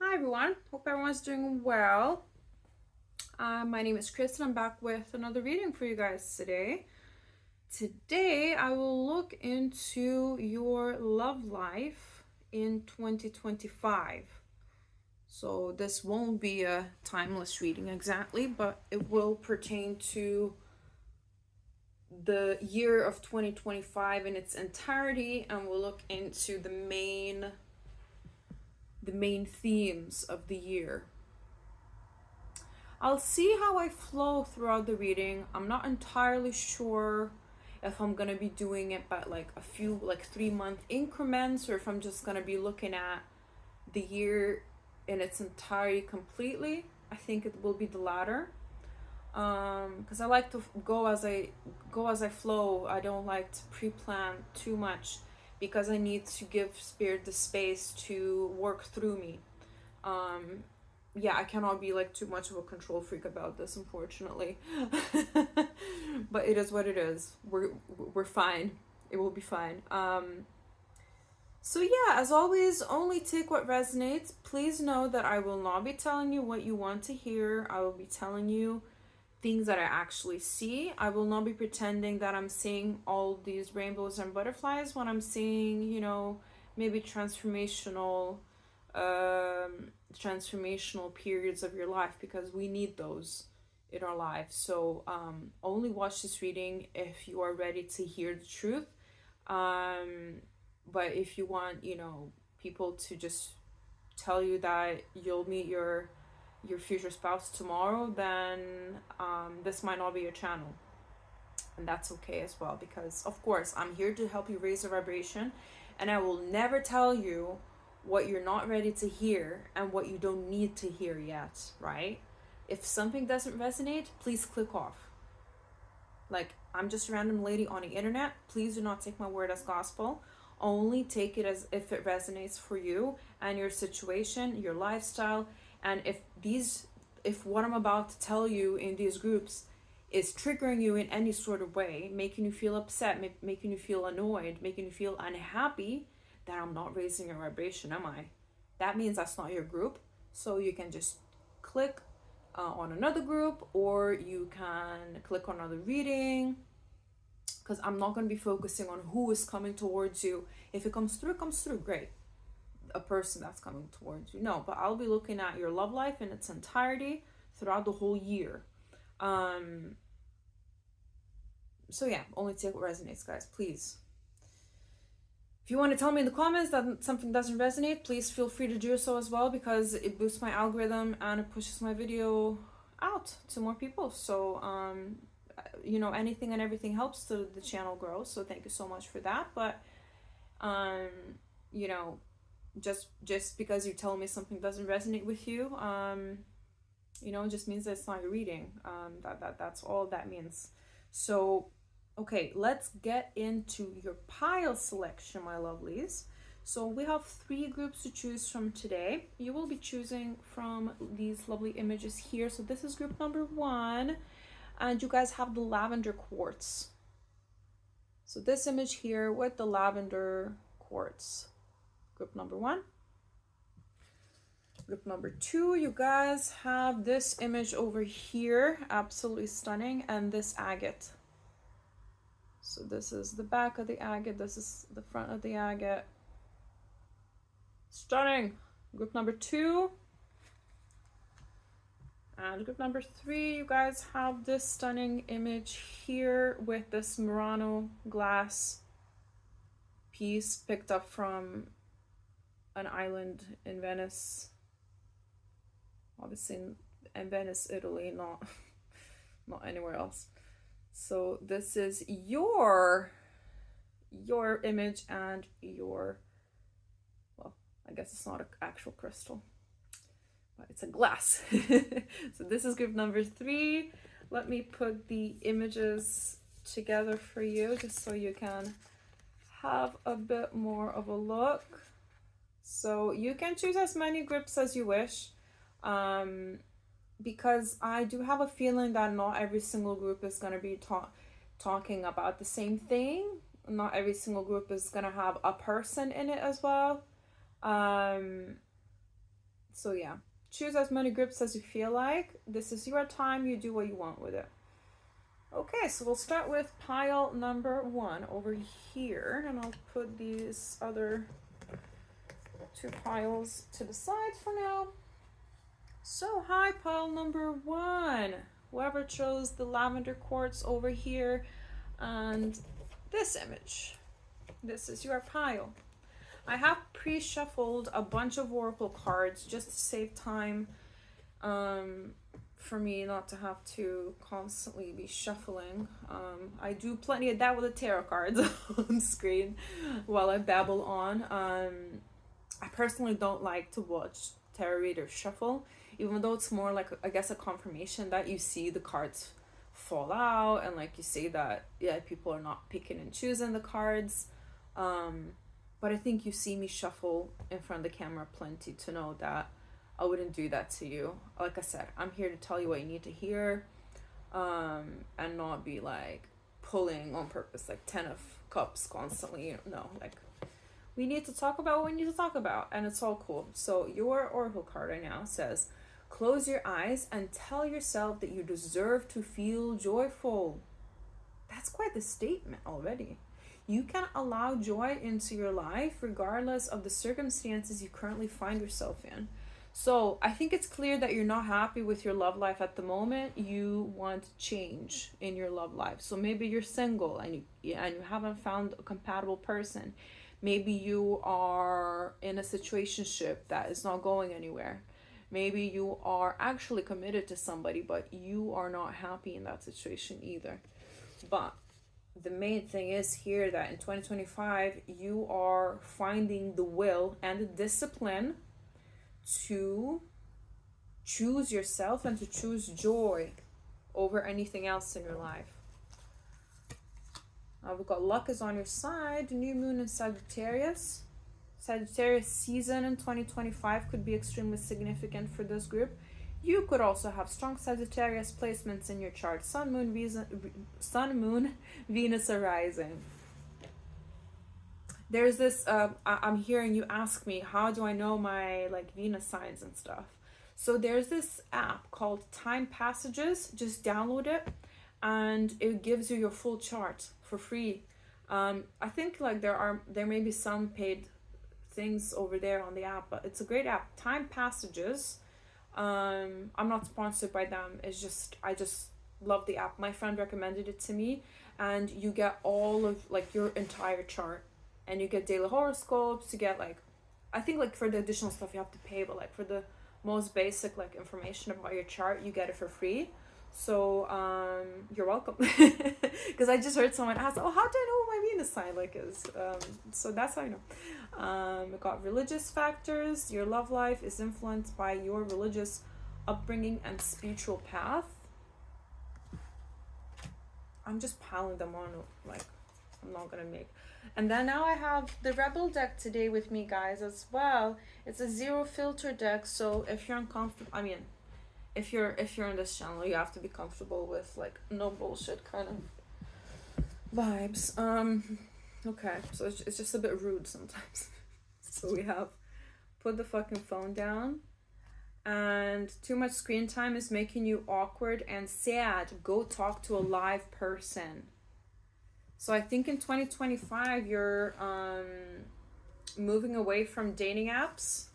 Hi everyone, hope everyone's doing well. My name is Chris and I'm back with another reading for you guys today. Today I will look into your love life in 2025. So this won't be a timeless reading exactly, but it will pertain to the year of 2025 in its entirety, and we'll look into the main themes of the year. I'll see how I flow throughout the reading. I'm not entirely sure if I'm gonna be doing it by like a few, like 3 month increments, or if I'm just gonna be looking at the year in its entirety completely. I think it will be the latter. Because I like to go as I flow. I don't like to pre-plan too much because I need to give spirit the space to work through me. Um, yeah, I cannot be like too much of a control freak about this, unfortunately. But it is what it is. We're fine. It will be fine. So yeah, as always, only take what resonates. Please know that I will not be telling you what you want to hear. I will be telling you things that I actually see. I will not be pretending that I'm seeing all these rainbows and butterflies when I'm seeing, maybe transformational periods of your life, because we need those in our life. So only watch this reading if you are ready to hear the truth. But if you want, people to just tell you that you'll meet your future spouse tomorrow, then this might not be your channel. And that's okay as well, because of course I'm here to help you raise the vibration, and I will never tell you what you're not ready to hear and what you don't need to hear yet, right? If something doesn't resonate, please click off. Like, I'm just a random lady on the internet. Please do not take my word as gospel. Only take it as if it resonates for you and your situation, your lifestyle. And if what I'm about to tell you in these groups is triggering you in any sort of way, making you feel upset, making you feel annoyed, making you feel unhappy, then I'm not raising your vibration, am I? That means that's not your group. So you can just click on another group, or you can click on another reading, because I'm not going to be focusing on who is coming towards you. If it comes through, great. A person that's coming towards you. No, but I'll be looking at your love life in its entirety throughout the whole year. So yeah, only take what resonates, guys, please. If you want to tell me in the comments that something doesn't resonate, please feel free to do so as well, because it boosts my algorithm and it pushes my video out to more people. So anything and everything helps the channel grow, so thank you so much for that. But you know just because you tell me something doesn't resonate with you, it just means that it's not your reading. That's all that means. So okay, let's get into your pile selection, my lovelies. So we have 3 groups to choose from today. You will be choosing from these lovely images here. So this is group number 1, and you guys have the lavender quartz. So this image here with the lavender quartz, group number 1. Group number 2, you guys have this image over here, absolutely stunning, and this agate. So this is the back of the agate, this is the front of the agate. Stunning. Group number 2. And group number 3, you guys have this stunning image here with this Murano glass piece picked up from an island in Venice. Obviously in Venice, Italy, not anywhere else. So this is your image and your, well, I guess it's not an actual crystal, but it's a glass. So this is group number 3. Let me put the images together for you just so you can have a bit more of a look. So you can choose as many groups as you wish, because I do have a feeling that not every single group is going to be talking about the same thing. Not every single group is going to have a person in it as well. So yeah, choose as many grips as you feel like. This is your time. You do what you want with it. Okay, so we'll start with pile number 1 over here, and I'll put these other 2 piles to the side for now. So hi, pile number 1. Whoever chose the lavender quartz over here and this image. This is your pile. I have pre-shuffled a bunch of oracle cards just to save time, for me not to have to constantly be shuffling. I do plenty of that with the tarot cards on screen while I babble on. I personally don't like to watch tarot readers shuffle, even though it's more like, I guess, a confirmation that you see the cards fall out, and like you see that, yeah, people are not picking and choosing the cards. But I think you see me shuffle in front of the camera plenty to know that I wouldn't do that to you. Like I said, I'm here to tell you what you need to hear, and not be like pulling on purpose, like 10 of cups constantly. No, like, we need to talk about what we need to talk about, and it's all cool. So your oracle card right now says, close your eyes and tell yourself that you deserve to feel joyful. That's quite the statement already. You can allow joy into your life regardless of the circumstances you currently find yourself in. So I think it's clear that you're not happy with your love life at the moment. You want change in your love life. So maybe you're single and you haven't found a compatible person. Maybe you are in a situationship that is not going anywhere. Maybe you are actually committed to somebody, but you are not happy in that situation either. But the main thing is here that in 2025, you are finding the will and the discipline to choose yourself and to choose joy over anything else in your life. We've got luck is on your side. New moon in Sagittarius. Sagittarius season in 2025 could be extremely significant for this group. You could also have strong Sagittarius placements in your chart. Sun, Moon, Venus arising. There's this, I'm hearing you ask me, how do I know my like Venus signs and stuff? So there's this app called Time Passages. Just download it, and it gives you your full chart for free. I think like there may be some paid things over there on the app, but it's a great app. Time Passages. I'm not sponsored by them. It's just, I just love the app. My friend recommended it to me, and you get all of like your entire chart, and you get daily horoscopes. You get like, I think like for the additional stuff you have to pay, but like for the most basic like information about your chart, you get it for free. So you're welcome. Because I just heard someone ask, oh, how do I know what my Venus sign like is? So that's how I know. We got religious factors. Your love life is influenced by your religious upbringing and spiritual path. I'm just piling them on, like I'm not gonna make. And then now I have the Rebel deck today with me, guys, as well. It's a zero filter deck, so if you're uncomfortable, I mean, if you're in this channel, you have to be comfortable with like no bullshit kind of vibes. Okay, so it's just a bit rude sometimes. So we have put the fucking phone down, and too much screen time is making you awkward and sad. Go talk to a live person. So I think in 2025 you're moving away from dating apps,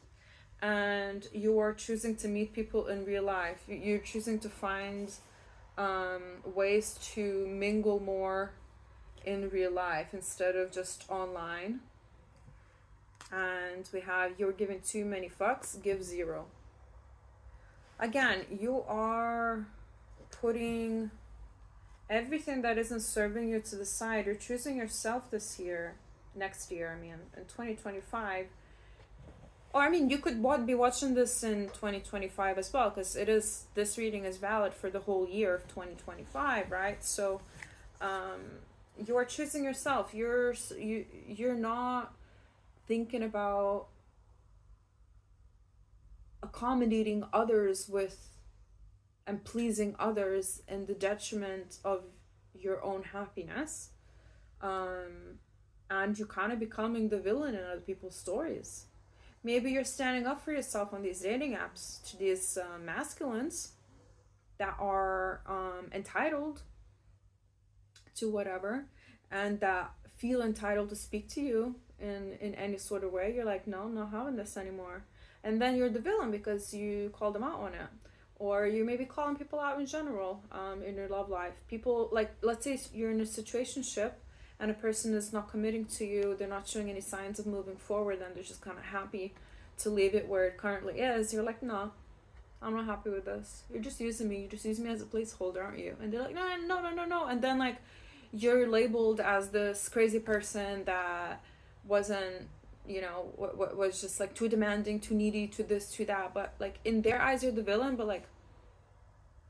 and you are choosing to meet people in real life. You're choosing to find ways to mingle more in real life instead of just online. And we have, you're giving too many fucks, give 0. Again, you are putting everything that isn't serving you to the side. You're choosing yourself next year, I mean, in 2025. Or I mean, you could be watching this in 2025 as well, because this reading is valid for the whole year of 2025, right? So you're choosing yourself. You're not thinking about accommodating others and pleasing others in the detriment of your own happiness, and you're kind of becoming the villain in other people's stories. Maybe you're standing up for yourself on these dating apps to these masculines that are entitled to whatever, and that feel entitled to speak to you in any sort of way. You're like, no, I'm not having this anymore. And then you're the villain because you called them out on it. Or you may be calling people out in general in your love life. People, like, let's say you're in a situationship and a person is not committing to you, they're not showing any signs of moving forward, and they're just kind of happy to leave it where it currently is. You're like, no, I'm not happy with this. You're just using me. You just use me as a placeholder, aren't you? And they're like, no. And then, like, you're labeled as this crazy person that wasn't, you know, what was just like too demanding, too needy, to this, to that. But like in their eyes, you're the villain, but like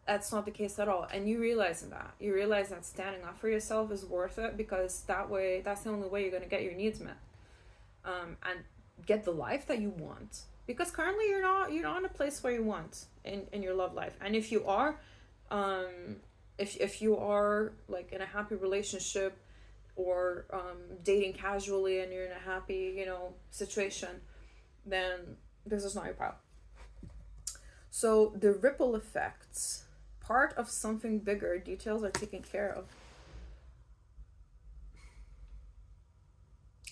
that's not the case at all. And you realize that standing up for yourself is worth it, because that way, that's the only way you're going to get your needs met, and get the life that you want. Because currently you're not in a place where you want in your love life. And if you are, if you are like in a happy relationship, or dating casually, and you're in a happy, you know, situation, then this is not your problem. So the ripple effects, part of something bigger, details are taken care of.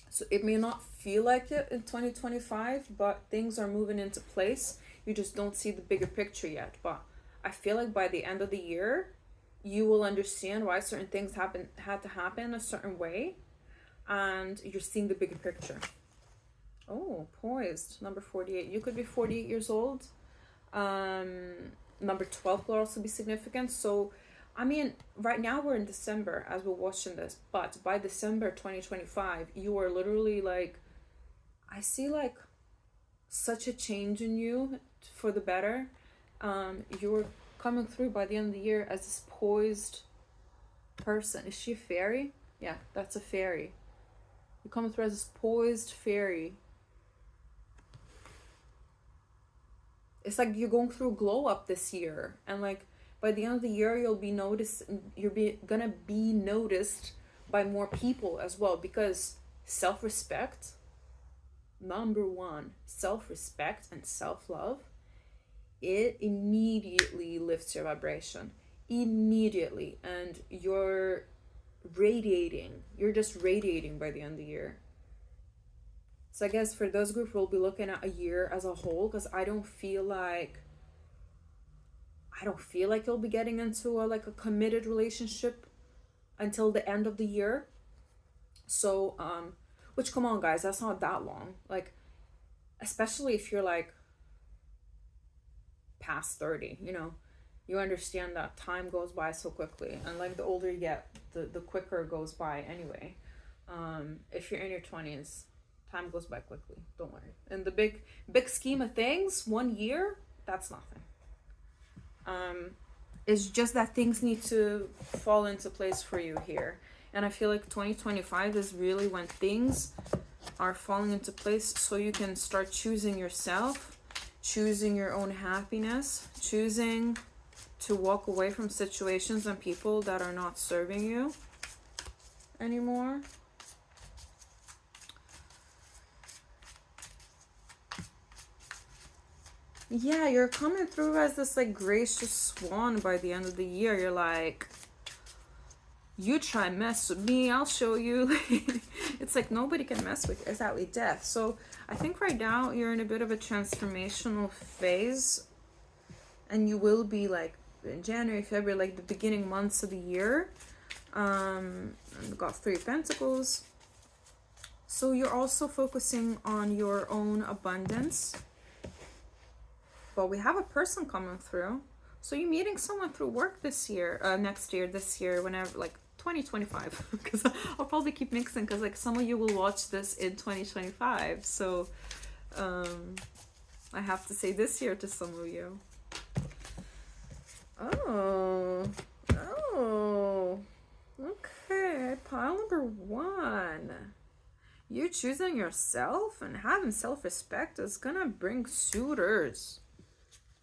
So it may not feel like it in 2025, but things are moving into place. You just don't see the bigger picture yet. But I feel like by the end of the year, you will understand why certain things had to happen a certain way, and you're seeing the bigger picture. Oh, poised, number 48. You could be 48 years old. Number 12 could also be significant. So, I mean, right now we're in December as we're watching this, but by December 2025, you are literally like, I see like such a change in you for the better. You're coming through by the end of the year as this poised person. Is she a fairy? Yeah, that's a fairy. You're coming through as this poised fairy. It's like you're going through a glow up this year, and like by the end of the year you'll be gonna be noticed by more people as well, because self-respect, number one, self-respect and self-love, it immediately lifts your vibration. Immediately. And you're just radiating by the end of the year. So I guess for those groups, we'll be looking at a year as a whole, because I don't feel like you'll be getting into a committed relationship until the end of the year. So which, come on guys, that's not that long. Like, especially if you're like past 30, you know, you understand that time goes by so quickly, and like the older you get, the quicker it goes by anyway. If you're in your 20s, time goes by quickly, don't worry. In the big scheme of things, 1 year, that's nothing. It's just that things need to fall into place for you here, and I feel like 2025 is really when things are falling into place, so you can start choosing yourself, choosing your own happiness, choosing to walk away from situations and people that are not serving you anymore. Yeah, you're coming through as this like gracious swan by the end of the year. You're like, you try and mess with me, I'll show you. It's like nobody can mess with you. Exactly, death. So I think right now you're in a bit of a transformational phase, and you will be like in January, February, like the beginning months of the year. And we've got 3 Pentacles. So you're also focusing on your own abundance. But we have a person coming through. So you're meeting someone through work this year, next year, this year, whenever, like 2025. Because I'll probably keep mixing, because like some of you will watch this in 2025. So I have to say this year to some of you. Oh, okay. Pile number 1. You choosing yourself and having self-respect is gonna bring suitors,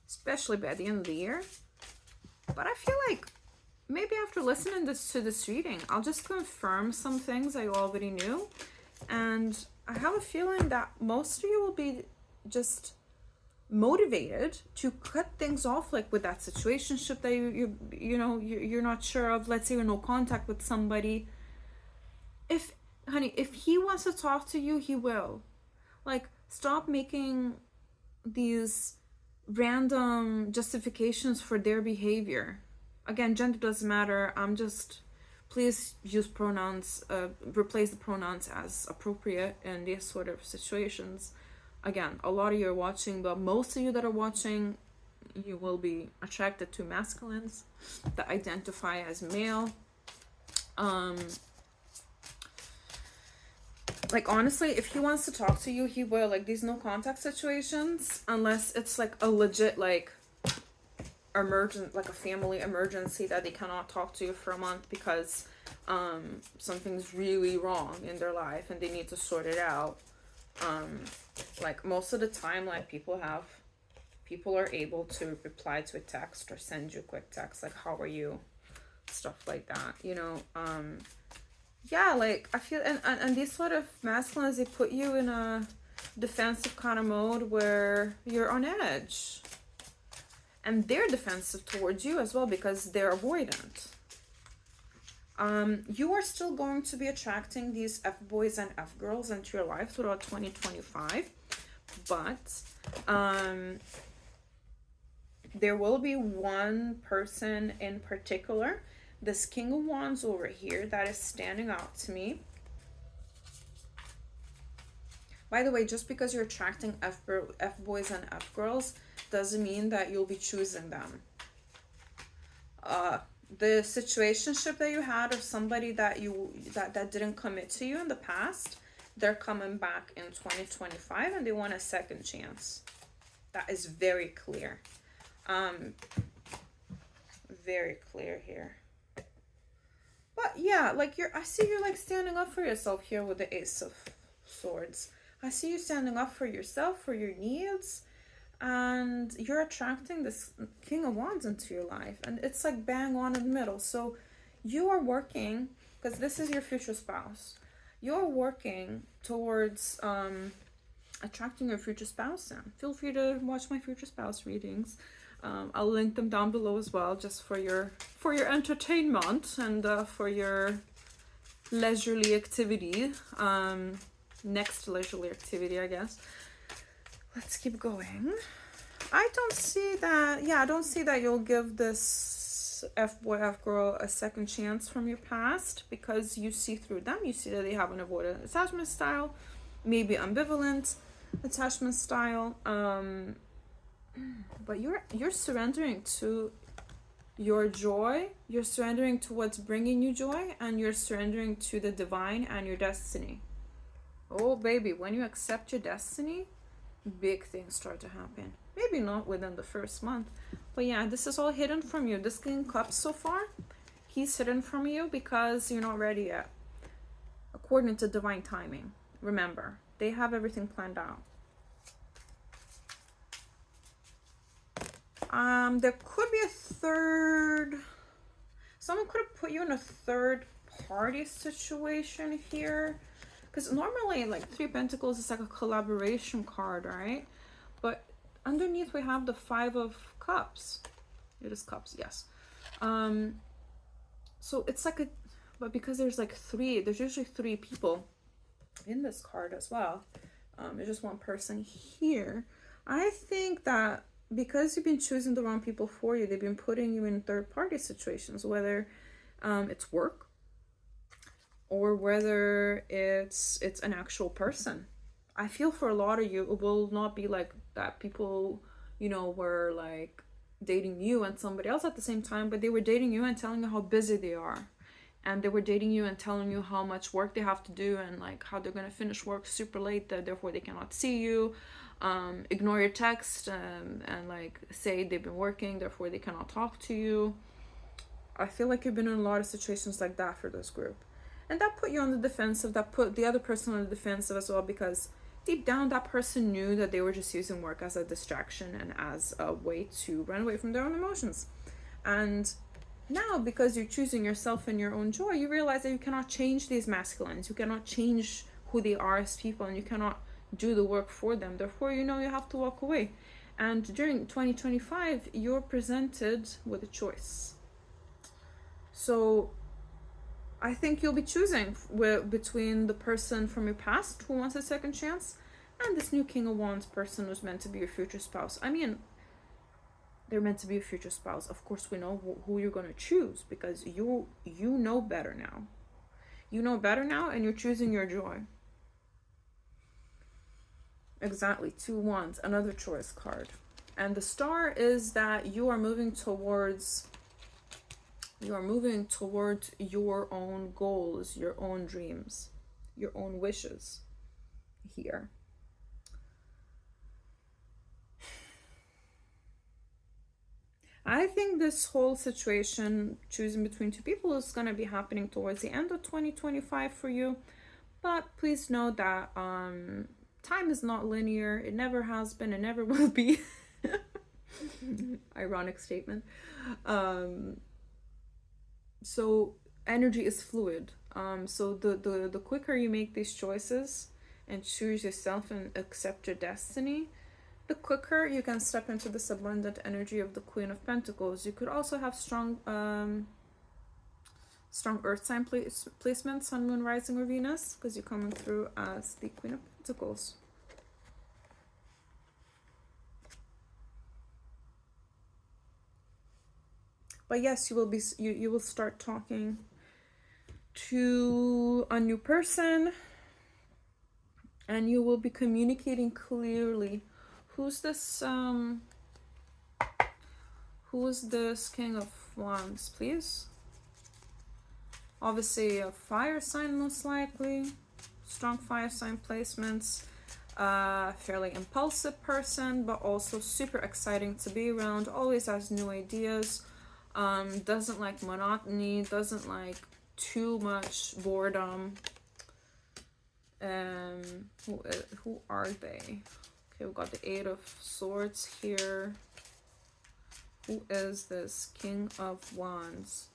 especially by the end of the year. But I feel like maybe after listening to this reading, I'll just confirm some things I already knew. And I have a feeling that most of you will be just motivated to cut things off, like with that situationship that you're not sure of. Let's say you're no contact with somebody. If, honey, if he wants to talk to you, he will. Like, stop making these random justifications for their behavior. Again, gender doesn't matter. Please use pronouns, replace the pronouns as appropriate in these sort of situations. Again, a lot of you are watching, but most of you that are watching, you will be attracted to masculines that identify as male. Like, honestly, if he wants to talk to you, he will. Like, these no contact situations, unless it's like a legit, like, emergent, like a family emergency that they cannot talk to you for a month because something's really wrong in their life and they need to sort it out. Like, most of the time, like, people are able to reply to a text or send you a quick text, like, how are you, stuff like that, you know. Yeah, like, I feel, and these sort of masculines, they put you in a defensive kind of mode where you're on edge. And they're defensive towards you as well because they're avoidant. You are still going to be attracting these F-boys and F-girls into your life throughout 2025. But there will be one person in particular, this King of Wands over here, that is standing out to me. By the way, just because you're attracting F-boys and F-girls doesn't mean that you'll be choosing them. The situationship that you had, or somebody that didn't commit to you in the past, they're coming back in 2025 and they want a second chance. That is very clear. Very clear here. But yeah, like, I see you like standing up for yourself here with the Ace of Swords. I see you standing up for yourself, for your needs, and you're attracting this King of Wands into your life, and it's like bang on in the middle. So you are working, because this is your future spouse, you're working towards attracting your future spouse. Then feel free to watch my future spouse readings. I'll link them down below as well, just for your entertainment and for your leisurely activity. Next leisurely activity, I guess. Let's keep going. I don't see that. Yeah, I don't see that you'll give this F-boy, F-girl a second chance from your past, because you see through them. You see that they have an avoidant attachment style, maybe ambivalent attachment style. But you're surrendering to your joy. You're surrendering to what's bringing you joy, and you're surrendering to the divine and your destiny. Oh, baby, when you accept your destiny, big things start to happen. Maybe not within the first month, but yeah, this is all hidden from you. This King of Cups so far, he's hidden from you because you're not ready yet. According to divine timing. Remember, they have everything planned out. There could be a third. Someone could have put you in a third party situation here. Because normally, like, Three of Pentacles is like a collaboration card, right? But underneath we have the Five of Cups. It is Cups, yes. So it's like but because there's like there's usually three people in this card as well. There's just one person here. I think that because you've been choosing the wrong people for you, they've been putting you in third party situations, whether it's work, or whether it's an actual person. I feel for a lot of you, it will not be like that. People, you know, were like dating you and somebody else at the same time, but they were dating you and telling you how busy they are. And they were dating you and telling you how much work they have to do, and like how they're going to finish work super late, that therefore they cannot see you. Ignore your text, and like say they've been working, therefore they cannot talk to you. I feel like you've been in a lot of situations like that for this group. And that put you on the defensive, that put the other person on the defensive as well, because deep down that person knew that they were just using work as a distraction and as a way to run away from their own emotions. And now, because you're choosing yourself and your own joy, you realize that you cannot change these masculines. You cannot change who they are as people, and you cannot do the work for them. Therefore, you have to walk away. And during 2025, you're presented with a choice. So I think you'll be choosing between the person from your past who wants a second chance and this new King of Wands person who's meant to be your future spouse. I mean, they're meant to be a future spouse. Of course, we know who you're going to choose because you know better now. You know better now, and you're choosing your joy. Exactly, 2 Wands, another choice card. And the star is that you are moving towards your own goals, your own dreams, your own wishes here. I think this whole situation, choosing between 2 people, is going to be happening towards the end of 2025 for you. But please know that time is not linear. It never has been. It never will be. Ironic statement. So energy is fluid. So the quicker you make these choices and choose yourself and accept your destiny, the quicker you can step into this abundant energy of the Queen of Pentacles. You could also have strong earth sign placement, Sun, Moon, Rising, or Venus, because you're coming through as the Queen of Pentacles. But yes, you will start talking to a new person, and you will be communicating clearly. Who's this King of Wands, please? Obviously a fire sign, most likely. Strong fire sign placements. Fairly impulsive person, but also super exciting to be around. Always has new ideas. Doesn't like monotony. Doesn't like too much boredom. Who are they? Okay, we've got the 8 of Swords here. Who is this King of Wands?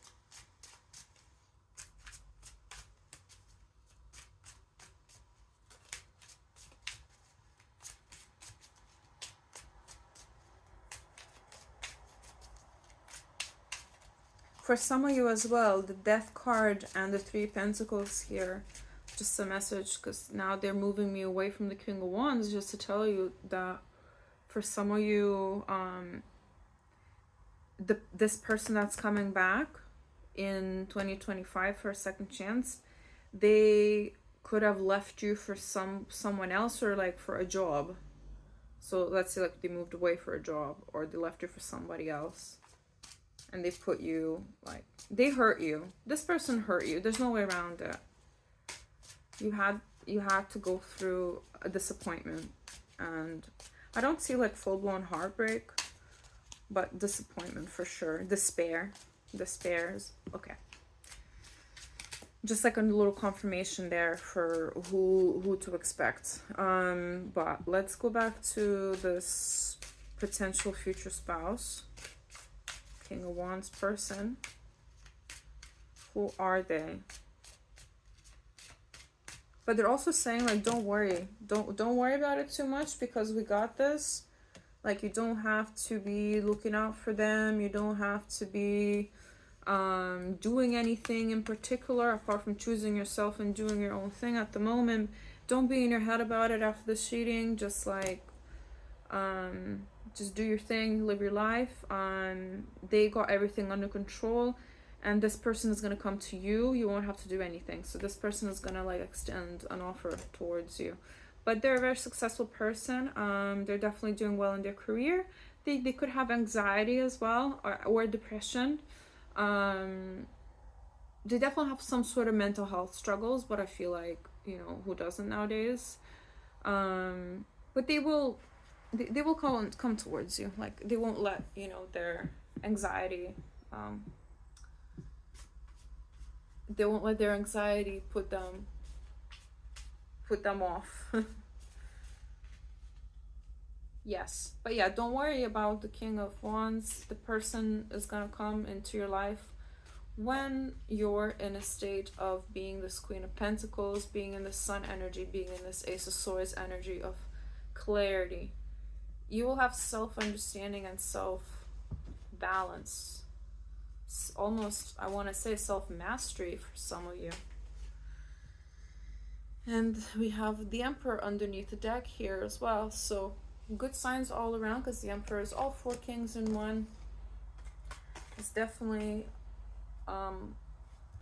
For some of you as well, the Death card and the 3 Pentacles here. Just a message, because now they're moving me away from the King of Wands, just to tell you that for some of you, this person that's coming back in 2025 for a second chance, they could have left you for someone else, or like for a job. So let's say like they moved away for a job, or they left you for somebody else, and they put you, like, they hurt you. This person hurt you. There's no way around it. You had to go through a disappointment, and I don't see like full-blown heartbreak, but disappointment for sure. Despair is okay. Just like a little confirmation there for who to expect. But let's go back to this potential future spouse, King of Wands person. Who are they? But they're also saying, like, don't worry. Don't worry about it too much, because we got this. Like, you don't have to be looking out for them. You don't have to be doing anything in particular apart from choosing yourself and doing your own thing at the moment. Don't be in your head about it after the cheating. Just like just do your thing, live your life. They got everything under control, and this person is going to come to you. You won't have to do anything. So this person is going to like extend an offer towards you. But they're a very successful person. They're definitely doing well in their career. They could have anxiety as well, or depression. They definitely have some sort of mental health struggles, but I feel like, you know, who doesn't nowadays? But they will come towards you. Like, they won't let, you know, their anxiety they won't let their anxiety put them off. Yes, but yeah, don't worry about the King of Wands. The person is gonna come into your life when you're in a state of being this Queen of Pentacles, being in this Sun energy, being in this Ace of Swords energy of clarity, you will have self-understanding and self-balance. Almost, I want to say, self-mastery for some of you. And we have the Emperor underneath the deck here as well. So good signs all around, because the Emperor is all 4 kings in one. It's definitely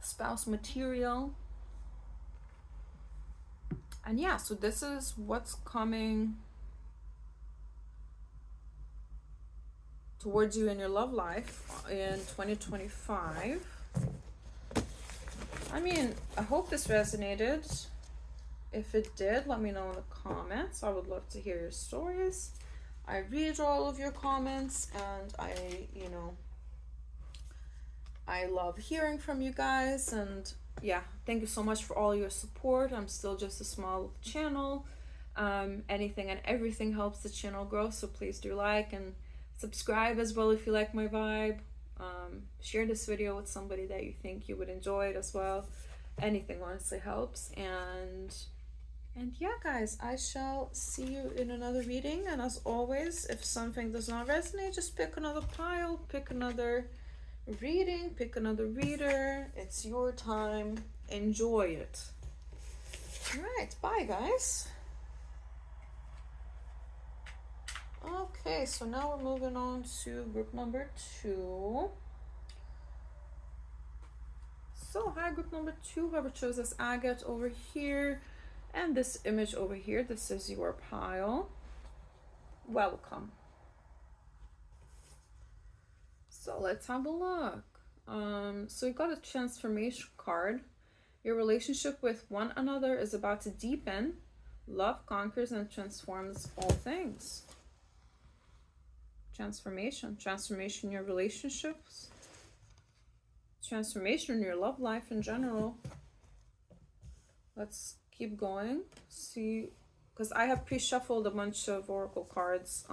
spouse material. And yeah, so this is what's coming towards you in your love life in 2025. I mean, I hope this resonated. If it did, let me know in the comments. I would love to hear your stories. I read all of your comments, and I love hearing from you guys. And yeah, thank you so much for all your support. I'm still just a small channel. Anything and everything helps the channel grow, so please do like and subscribe as well if you like my vibe. Share this video with somebody that you think you would enjoy it as well. Anything honestly helps. And yeah, guys, I shall see you in another reading. And as always, if something does not resonate, just pick another pile, pick another reading, pick another reader. It's your time. Enjoy it. All right, bye, guys. Okay, so now we're moving on to group number 2. So, hi, group number 2, whoever chose this agate over here. And this image over here, this is your pile. Welcome. So let's have a look. So you got a transformation card. Your relationship with one another is about to deepen. Love conquers and transforms all things. Transformation. Transformation in your relationships. Transformation in your love life in general. Let's keep going. See, because I have pre-shuffled a bunch of oracle cards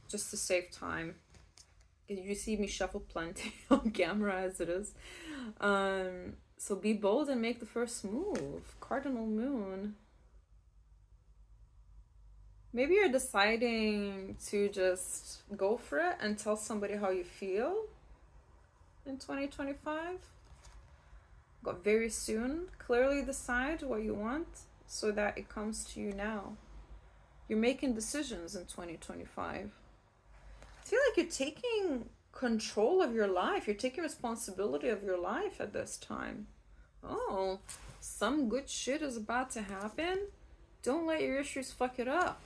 just to save time. You see me shuffle plenty on camera as it is. So be bold and make the first move. Cardinal Moon. Maybe you're deciding to just go for it and tell somebody how you feel in 2025. Got very soon. Clearly decide what you want so that it comes to you now. You're making decisions in 2025. I feel like you're taking control of your life. You're taking responsibility of your life at this time. Oh, some good shit is about to happen. Don't let your issues fuck it up.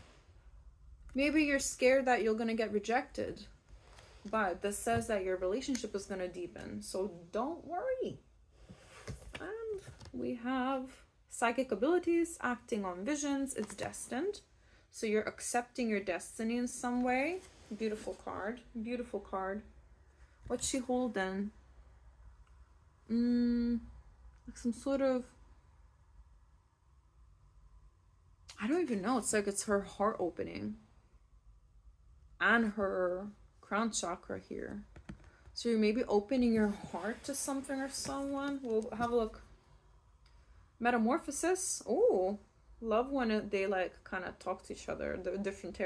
Maybe you're scared that you're going to get rejected. But this says that your relationship is going to deepen. So don't worry. And we have psychic abilities, acting on visions. It's destined. So you're accepting your destiny in some way. Beautiful card. Beautiful card. What's she holding? Like some sort of... I don't even know. It's like it's her heart opening. And her crown chakra here. So you're maybe opening your heart to something or someone. We'll have a look. Metamorphosis. Oh, love when they like kind of talk to each other. The different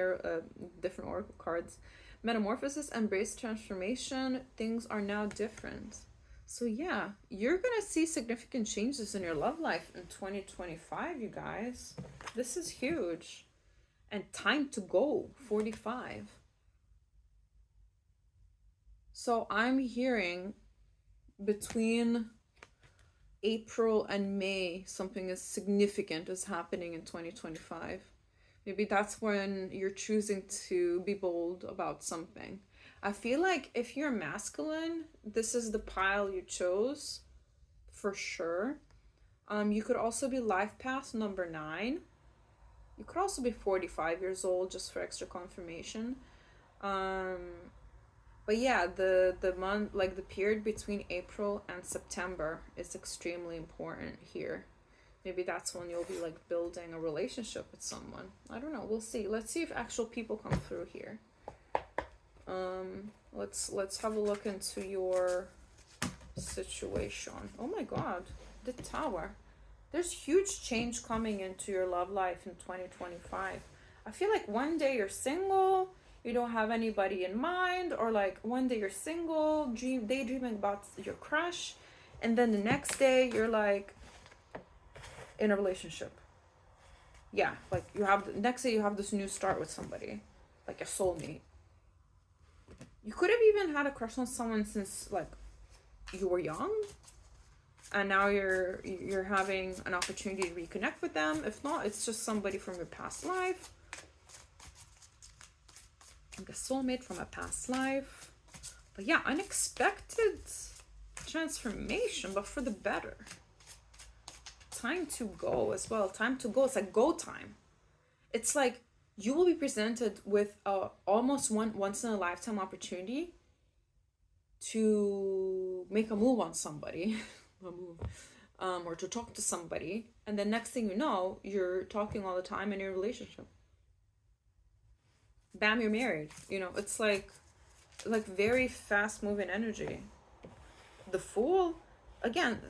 different oracle cards. Metamorphosis, embrace transformation. Things are now different. So yeah, you're gonna see significant changes in your love life in 2025, you guys. This is huge. And time to go, 45. So I'm hearing between April and May, something is significant is happening in 2025. Maybe that's when you're choosing to be bold about something. I feel like if you're masculine, this is the pile you chose for sure. You could also be life path number 9. You could also be 45 years old, just for extra confirmation. But yeah, the month, like the period between April and September is extremely important here. Maybe that's when you'll be like building a relationship with someone. I don't know. We'll see. Let's see if actual people come through here. Let's have a look into your situation. Oh my god, the Tower. There's huge change coming into your love life in 2025. I feel like one day you're single, you don't have anybody in mind, or like one day you're single, daydreaming about your crush, and then the next day you're like in a relationship. Yeah, like you have the next day you have this new start with somebody, like a soulmate. You could have even had a crush on someone since like you were young, and now you're having an opportunity to reconnect with them. If not, it's just somebody from your past life, like a soulmate from a past life. But yeah, unexpected transformation, but for the better. Time to go as well. Time to go. It's like go time. It's like you will be presented with a almost once in a lifetime opportunity to make a move on somebody, or to talk to somebody, and the next thing you know, you're talking all the time in your relationship. Bam, you're married. You know, it's like very fast moving energy. The Fool, again,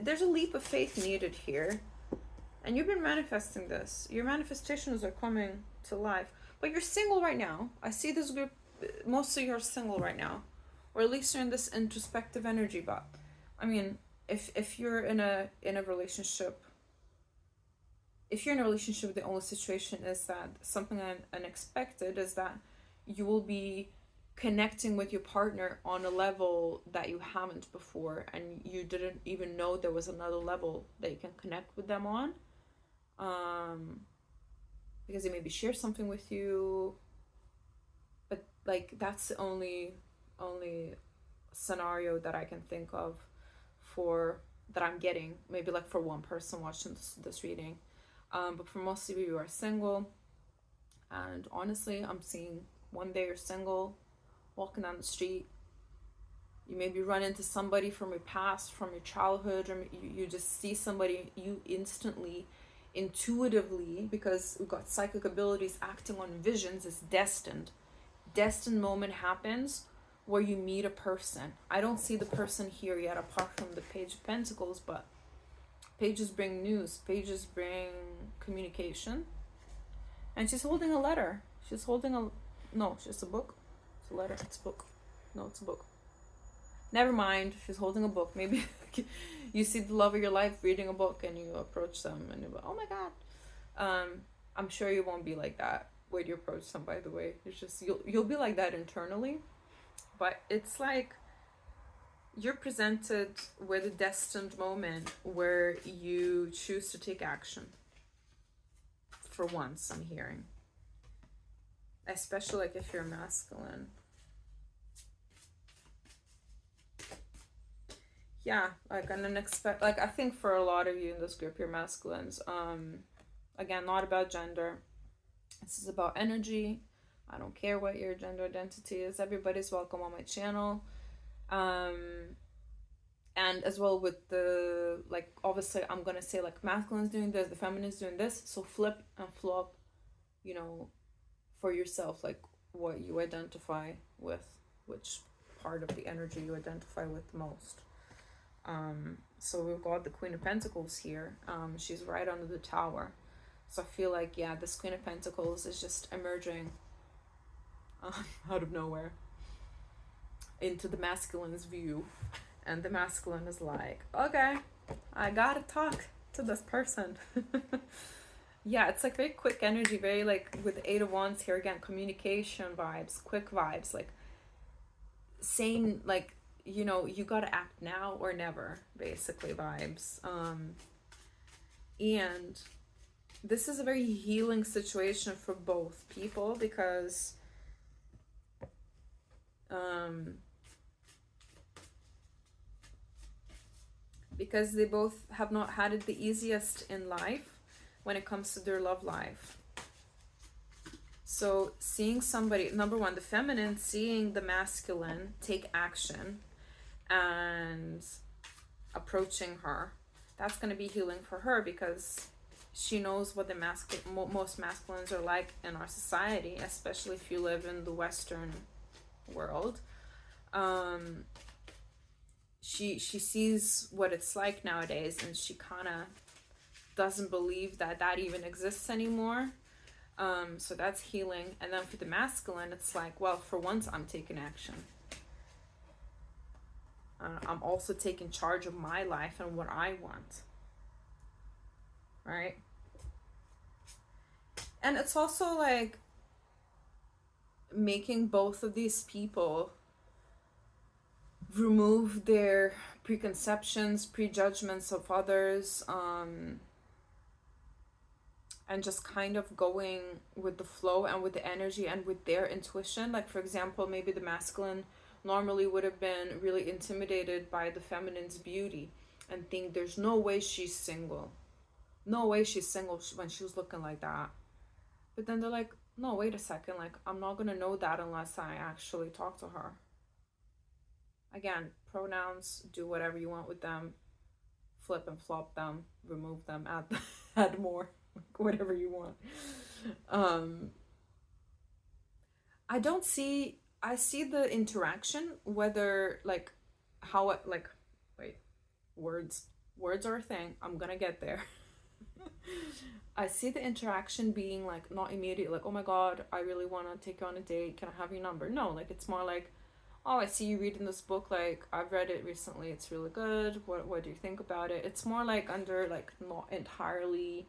there's a leap of faith needed here, and you've been manifesting this. Your manifestations are coming to life, but you're single right now. I see this group, most of you are single right now, or at least you're in this introspective energy. But I mean, if you're in a relationship, the only situation is that something unexpected is that you will be connecting with your partner on a level that you haven't before, and you didn't even know there was another level that you can connect with them on, because they maybe share something with you, but like that's the only scenario that I can think of for that I'm getting, maybe like for one person watching this reading, but for most of you, you are single, and honestly, I'm seeing one day you're single, walking down the street, you maybe run into somebody from your past, from your childhood, or you just see somebody you instantly, intuitively, because we've got psychic abilities acting on visions, is destined moment happens where you meet a person. I don't see the person here yet apart from the Page of Pentacles, but pages bring news, pages bring communication, and she's holding a letter. She's holding a book. It's a letter. It's a book. No, it's a book. Never mind. She's holding a book. Maybe you see the love of your life reading a book, and you approach them, and you're like, oh my god. I'm sure you won't be like that when you approach them. By the way, it's just you'll be like that internally, but it's like you're presented with a destined moment where you choose to take action. For once, I'm hearing. Especially like if you're masculine. Yeah, like an unexpected, like I think for a lot of you in this group, you're masculines. Again, not about gender. This is about energy. I don't care what your gender identity is. Everybody's welcome on my channel. And as well with the, like, obviously I'm gonna say like masculine's doing this, the feminine's doing this, so flip and flop, you know, for yourself, like what you identify with, which part of the energy you identify with the most. So we've got the Queen of Pentacles here. She's right under the Tower, so I feel like, yeah, this Queen of Pentacles is just emerging out of nowhere into the masculine's view, and the masculine is like, okay, I gotta talk to this person. Yeah, it's like very quick energy, very like with the Eight of Wands here again, communication vibes, quick vibes, like saying like, you know, you gotta act now or never, basically vibes. And this is a very healing situation for both people, because they both have not had it the easiest in life when it comes to their love life. So seeing somebody, number one, the feminine seeing the masculine take action and approaching her, that's going to be healing for her, because she knows what the most masculines are like in our society, especially if you live in the Western world. she sees what it's like nowadays, and she kind of doesn't believe that that even exists anymore. So that's healing. And then for the masculine, it's like, well, for once I'm taking action. I'm also taking charge of my life and what I want, right? And it's also like making both of these people remove their preconceptions, prejudgments of others, and just kind of going with the flow and with the energy and with their intuition. Like, for example, maybe the masculine normally would have been really intimidated by the feminine's beauty and think there's no way she's single. No way she's single when she was looking like that. But then they're like, no, wait a second. Like, I'm not going to know that unless I actually talk to her. Again, pronouns, do whatever you want with them. Flip and flop them, remove them, add more, whatever you want. I see the interaction, whether like how it, like, wait, words are a thing. I'm gonna get there. I see the interaction being like not immediate, like, oh my god, I really want to take you on a date, can I have your number? No, like, it's more like, oh, I see you reading this book, like, I've read it recently, it's really good, what do you think about it? It's more like under like not entirely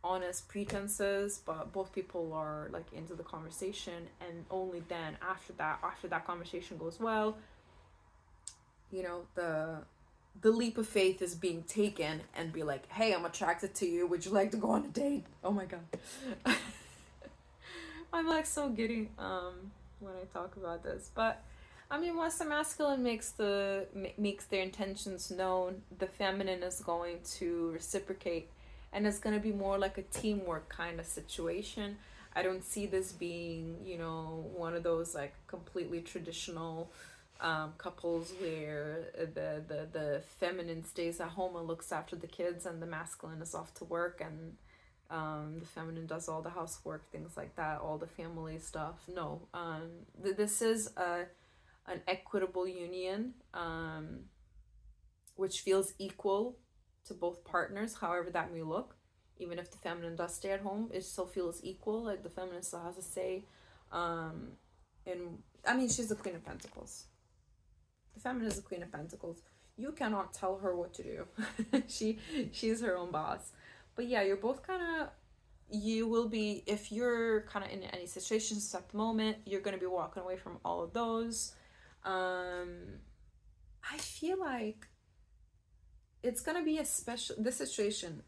honest pretenses, but both people are like into the conversation, and only then after that conversation goes well, you know, the leap of faith is being taken and be like, hey, I'm attracted to you, would you like to go on a date? Oh my god. I'm like so giddy when I talk about this. But I mean, once the masculine makes their intentions known, the feminine is going to reciprocate, and it's going to be more like a teamwork kind of situation. I don't see this being, you know, one of those like completely traditional couples where the feminine stays at home and looks after the kids, and the masculine is off to work, and the feminine does all the housework, things like that, all the family stuff. No, this is an equitable union, which feels equal to both partners, however that may look. Even if the feminine does stay at home, it still feels equal. Like, the feminine still has a say. In, I mean, she's the Queen of Pentacles. The feminine is the Queen of Pentacles. You cannot tell her what to do. She's her own boss. But yeah, you're both kind of, you will be, if you're kind of in any situations at the moment, you're going to be walking away from all of those. I feel like it's going to be this situation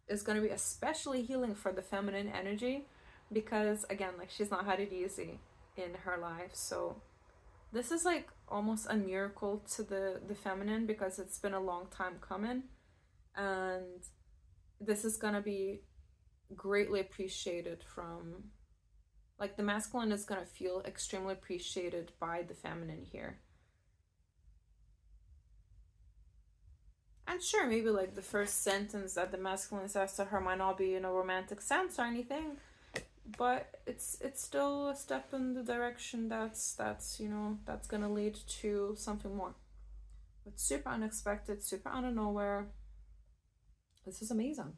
is going to be especially healing for the feminine energy, because again, like, she's not had it easy in her life. So this is like almost a miracle to the feminine, because it's been a long time coming, and this is going to be greatly appreciated from, like, the masculine is going to feel extremely appreciated by the feminine here. And sure, maybe like the first sentence that the masculine says to her might not be in a romantic sense or anything, but it's still a step in the direction that's you know, that's gonna lead to something more. But super unexpected, super out of nowhere. This is amazing.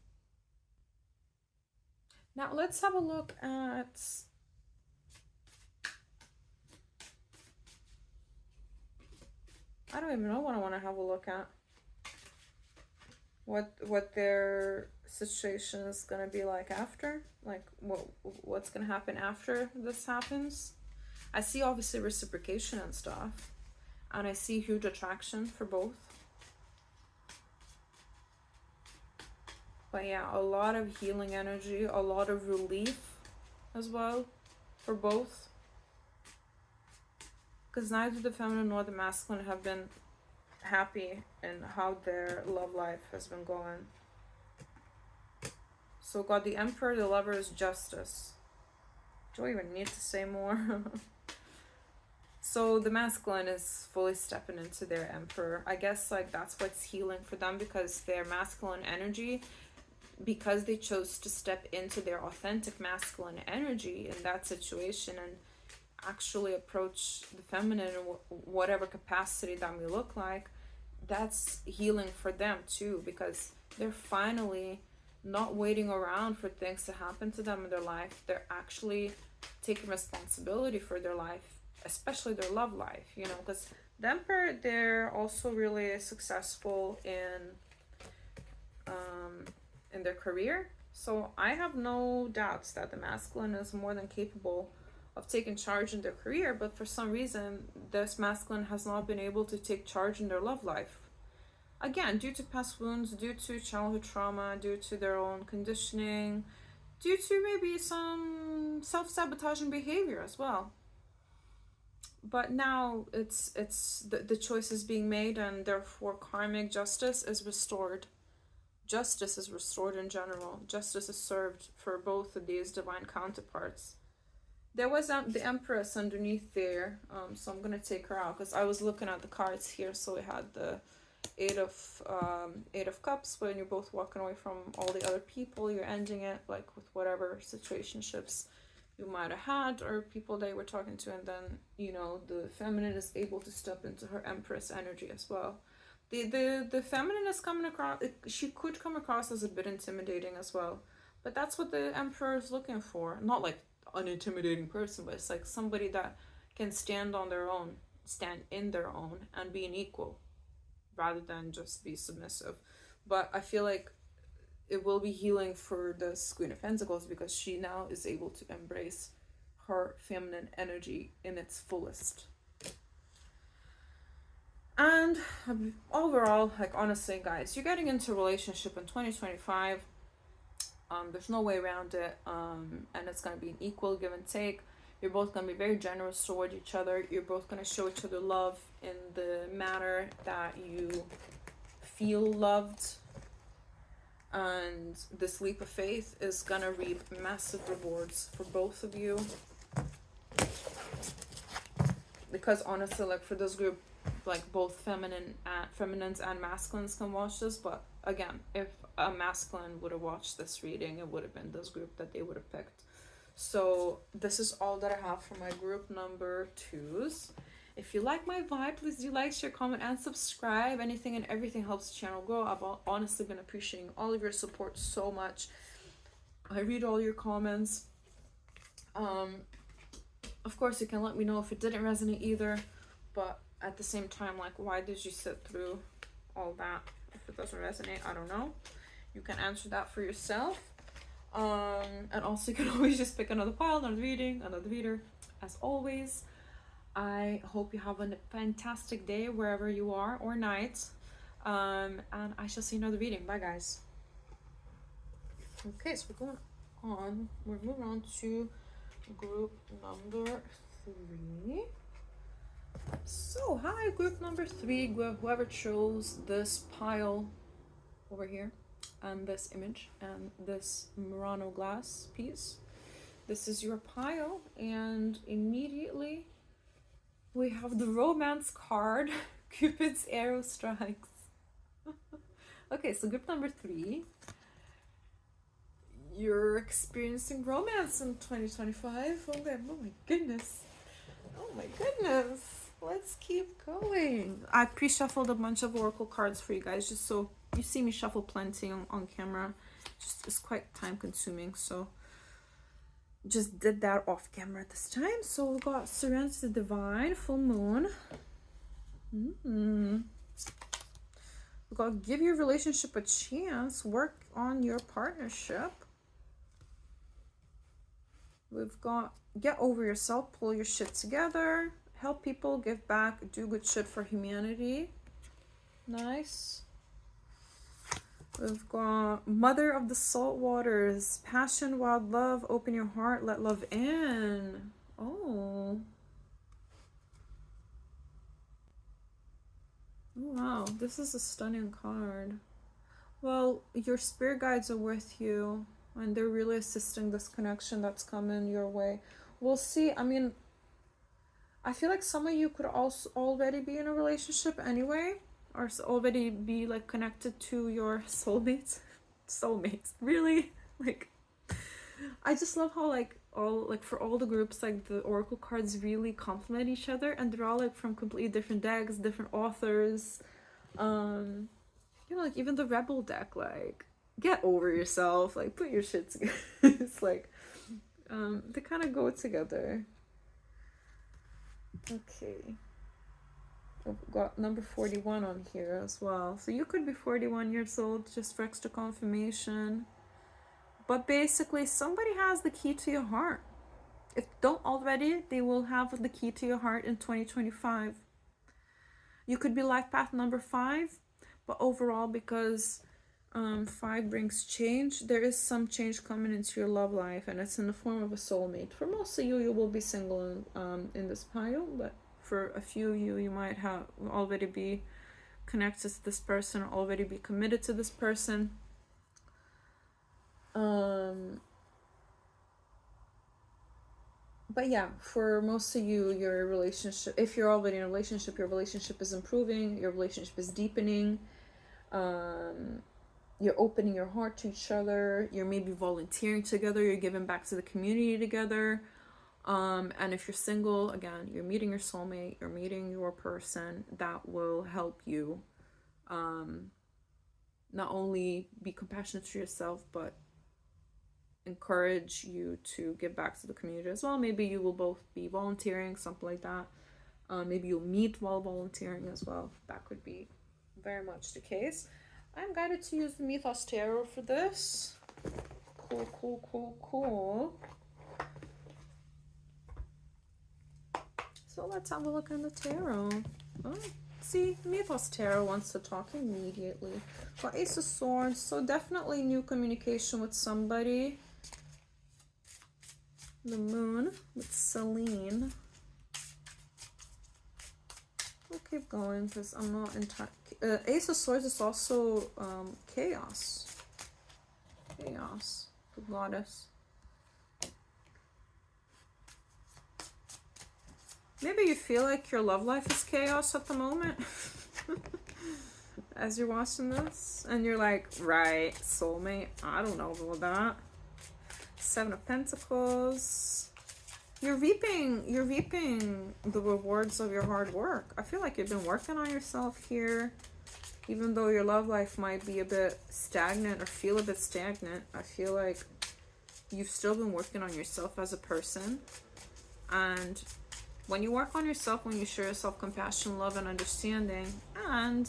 Now let's have a look at I don't even know what I want to have a look at. What their situation is gonna be like after, like what's gonna happen after this happens. I see obviously reciprocation and stuff, and I see huge attraction for both. But yeah, a lot of healing energy, a lot of relief as well for both, because neither the feminine nor the masculine have been happy in how their love life has been going. So got the Emperor, the Lovers, Justice. Do I even need to say more? So the masculine is fully stepping into their Emperor. I guess like that's what's healing for them, because their masculine energy, because they chose to step into their authentic masculine energy in that situation and actually approach the feminine in whatever capacity that may look like, that's healing for them too, because they're finally not waiting around for things to happen to them in their life. They're actually taking responsibility for their life, especially their love life, you know, because the Emperor, they're also really successful in their career. So I have no doubts that the masculine is more than capable of taking charge in their career, but for some reason this masculine has not been able to take charge in their love life. Again, due to past wounds, due to childhood trauma, due to their own conditioning, due to maybe some self-sabotaging behavior as well. But now it's the choice is being made, and therefore karmic justice is restored. Justice is restored in general. Justice is served for both of these divine counterparts. There was the Empress underneath there, so I'm gonna take her out because I was looking at the cards here. So we had the Eight of Cups, when you're both walking away from all the other people, you're ending it like with whatever situationships you might have had or people that you were talking to, and then, you know, the feminine is able to step into her Empress energy as well. The feminine is coming across, she could come across as a bit intimidating as well, but that's what the Emperor is looking for. Not like an intimidating person, but it's like somebody that can stand on their own, stand in their own, and be an equal rather than just be submissive. But I feel like it will be healing for this Queen of Pentacles because she now is able to embrace her feminine energy in its fullest. And overall, like, honestly guys, you're getting into a relationship in 2025. There's no way around it, and it's going to be an equal give and take. You're both going to be very generous toward each other. You're both going to show each other love in the manner that you feel loved. And this leap of faith is going to reap massive rewards for both of you. Because honestly, like, for this group, like, both feminines and masculines can watch this. But again, if a masculine would have watched this reading, it would have been this group that they would have picked. So this is all that I have for my group number 2s. If you like my vibe, please do like, share, comment, and subscribe. Anything and everything helps the channel grow. I've honestly been appreciating all of your support so much. I read all your comments. Of course, you can let me know if it didn't resonate either, but at the same time, like, why did you sit through all that? If it doesn't resonate, I don't know. You can answer that for yourself. And also you can always just pick another pile, another reading, another reader. As always, I hope you have a fantastic day wherever you are, or night. And I shall see another reading. Bye guys. Okay, so we're moving on to group number 3. So hi, group number 3, whoever chose this pile over here, and this image, and this Murano glass piece. This is your pile, and immediately we have the romance card, Cupid's arrow strikes. Okay, so group number 3, you're experiencing romance in 2025. Okay, oh my goodness. Oh my goodness. Let's keep going. I pre-shuffled a bunch of oracle cards for you guys, just so you see me shuffle plenty on camera. Just, it's quite time consuming, so just did that off camera this time. So we got Serenity Divine, Full Moon. We got Give Your Relationship a Chance, Work on Your Partnership. We've got Get Over Yourself, Pull Your Shit Together, Help People, Give Back, Do Good Shit for Humanity. Nice. We've got Mother of the Salt Waters, Passion, Wild Love, Open Your Heart, Let Love In. Oh. Wow, this is a stunning card. Well, your spirit guides are with you, and they're really assisting this connection that's coming your way. We'll see. I mean, I feel like some of you could also already be in a relationship anyway, or already be like connected to your soulmates. Really? Like, I just love how like for all the groups, like the oracle cards really complement each other, and they're all like from completely different decks, different authors. You know, like even the Rebel deck, like get over yourself, like put your shit together. It's like they kind of go together. Okay. I've got number 41 on here as well. So you could be 41 years old, just for extra confirmation. But basically, somebody has the key to your heart. If don't already, they will have the key to your heart in 2025. You could be life path number 5, but overall, because 5 brings change, there is some change coming into your love life, and it's in the form of a soulmate. For most of you, you will be single in this pile, but for a few of you, you might have already be connected to this person or already be committed to this person. But yeah, for most of you, your relationship, if you're already in a relationship, your relationship is improving, your relationship is deepening. You're opening your heart to each other, you're maybe volunteering together, you're giving back to the community together. And if you're single, again, you're meeting your soulmate, you're meeting your person that will help you not only be compassionate to yourself, but encourage you to give back to the community as well. Maybe you will both be volunteering, something like that. Maybe you'll meet while volunteering as well. That could be very much the case. I'm guided to use the Mythos Tarot for this. Cool. So let's have a look in the tarot. Oh, see, Mythos Tarot wants to talk immediately. Got Ace of Swords, so definitely new communication with somebody. The Moon with Celine. We'll keep going because I'm not in touch. Ace of Swords is also Chaos. Chaos, the goddess. Maybe you feel like your love life is chaos at the moment as you're watching this, and you're like, right, soulmate, I don't know about that. 7 of Pentacles. You're reaping the rewards of your hard work. I feel like you've been working on yourself here. Even though your love life might be a bit stagnant or feel a bit stagnant, I feel like you've still been working on yourself as a person. And when you work on yourself, when you show yourself compassion, love, and understanding, and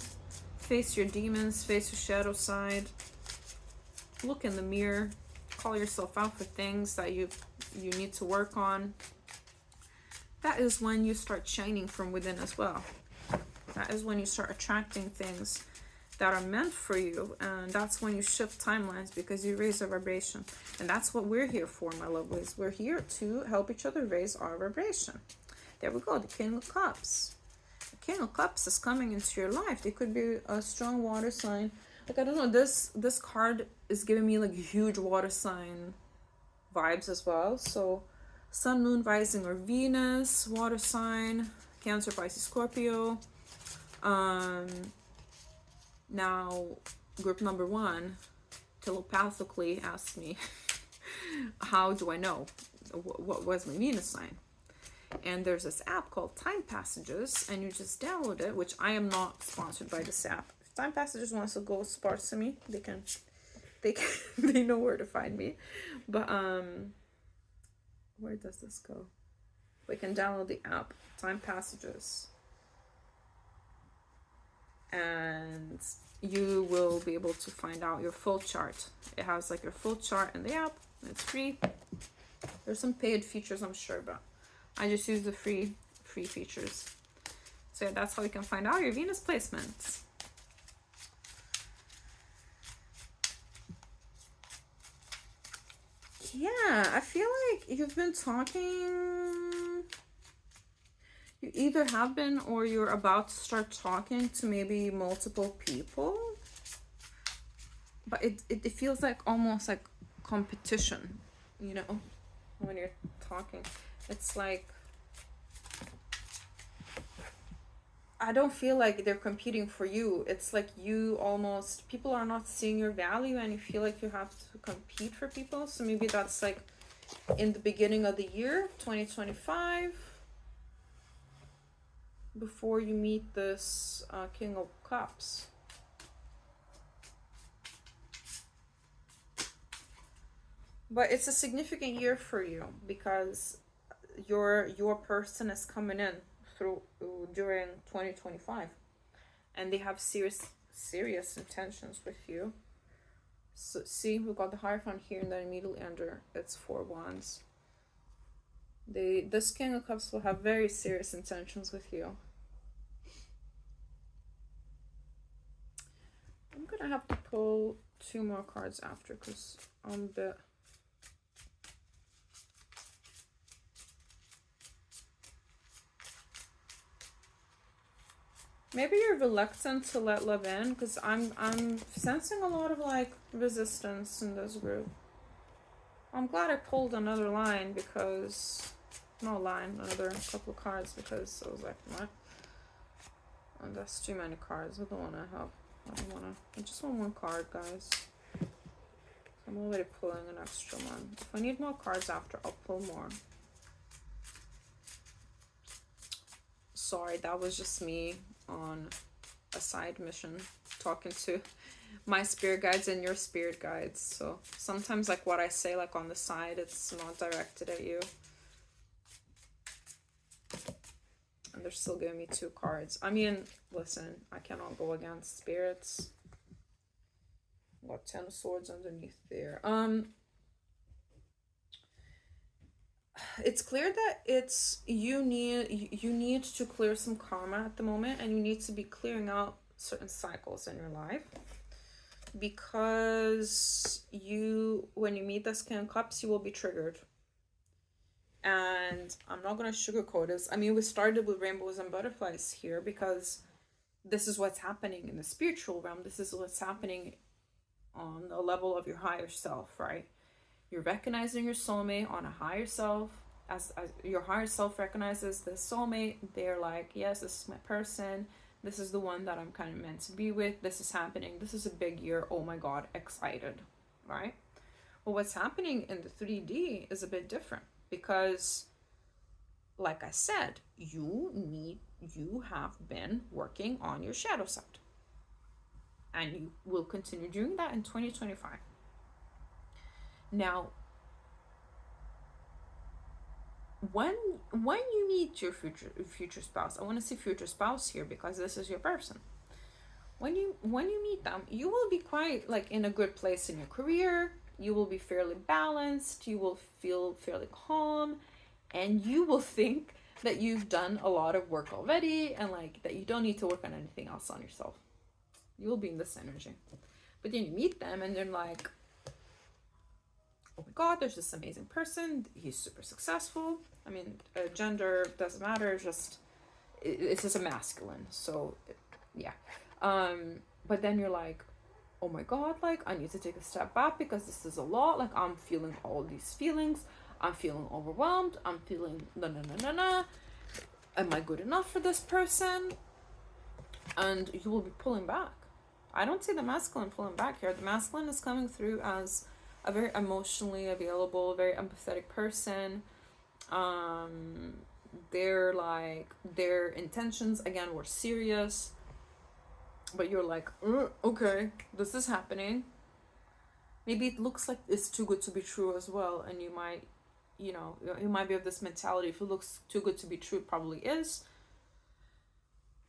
face your demons, face your shadow side, look in the mirror, call yourself out for things that you need to work on, that is when you start shining from within as well. That is when you start attracting things that are meant for you, and that's when you shift timelines because you raise a vibration. And that's what we're here for, my lovelies. We're here to help each other raise our vibration. There we go, the King of Cups. The King of Cups is coming into your life. It could be a strong water sign. Like, I don't know, this card is giving me like huge water sign vibes as well. So Sun, Moon, Rising, or Venus, water sign, Cancer, Pisces, Scorpio. Now, group number 1 telepathically asked me, how do I know? What was my Venus sign? And there's this app called Time Passages, and you just download it, which I am not sponsored by this app. If Time Passages wants to go sponsor me, they know where to find me. But where does this go? We can download the app, Time Passages, and you will be able to find out your full chart. It has like your full chart in the app. It's free. There's some paid features, I'm sure, but I just use the free features. So yeah, that's how you can find out your Venus placements. Yeah, I feel like you've been talking. You either have been or you're about to start talking to maybe multiple people. But it feels like almost like competition, you know, when you're talking. It's like, I don't feel like they're competing for you. It's like you almost, people are not seeing your value and you feel like you have to compete for people. So maybe that's like in the beginning of the year, 2025. before you meet this King of Cups. But it's a significant year for you because your person is coming in through during 2025, and they have serious intentions with you. So see, we got the Hierophant here, and then immediately under it's 4 wands. This King of Cups will have very serious intentions with you. I'm gonna have to pull 2 more cards after because I'm a bit. Maybe you're reluctant to let love in because I'm sensing a lot of like resistance in this group. I'm glad I pulled another line because another couple of cards because I was like, what? Oh, that's too many cards. I don't want to help. I just want 1 card, guys. I'm already pulling an extra one. If I need more cards after, I'll pull more. Sorry, that was just me on a side mission talking to my spirit guides and your spirit guides. So sometimes like what I say like on the side, it's not directed at you. And they're still giving me 2 cards. I mean, listen, I cannot go against spirits. Got 10 of Swords underneath there. It's clear that it's you need to clear some karma at the moment, and you need to be clearing out certain cycles in your life, because when you meet this King of Cups, you will be triggered. And I'm not going to sugarcoat this. I mean, we started with rainbows and butterflies here because this is what's happening in the spiritual realm. This is what's happening on the level of your higher self, right? You're recognizing your soulmate on a higher self. As your higher self recognizes the soulmate, they're like, yes, this is my person. This is the one that I'm kind of meant to be with. This is happening. This is a big year. Oh my God, excited, right? Well, what's happening in the 3D is a bit different because, like I said, you have been working on your shadow side. And you will continue doing that in 2025. Now, when you meet your future spouse, I want to say future spouse here because this is your person. When you meet them, you will be quite like in a good place in your career. You will be fairly balanced. You will feel fairly calm, and you will think that you've done a lot of work already, and like that you don't need to work on anything else on yourself. You will be in this energy. But then you meet them, and they're like, oh my God, there's this amazing person. He's super successful. I mean, gender doesn't matter. It's just a masculine. So, yeah. But then you're like, oh my God, like I need to take a step back because this is a lot. Like I'm feeling all these feelings. I'm feeling overwhelmed. I'm feeling na. Am I good enough for this person? And you will be pulling back. I don't see the masculine pulling back here. The masculine is coming through as a very emotionally available, very empathetic person. Their intentions again were serious, but you're like, okay, this is happening. Maybe it looks like it's too good to be true as well, and you might be of this mentality. If it looks too good to be true, it probably is.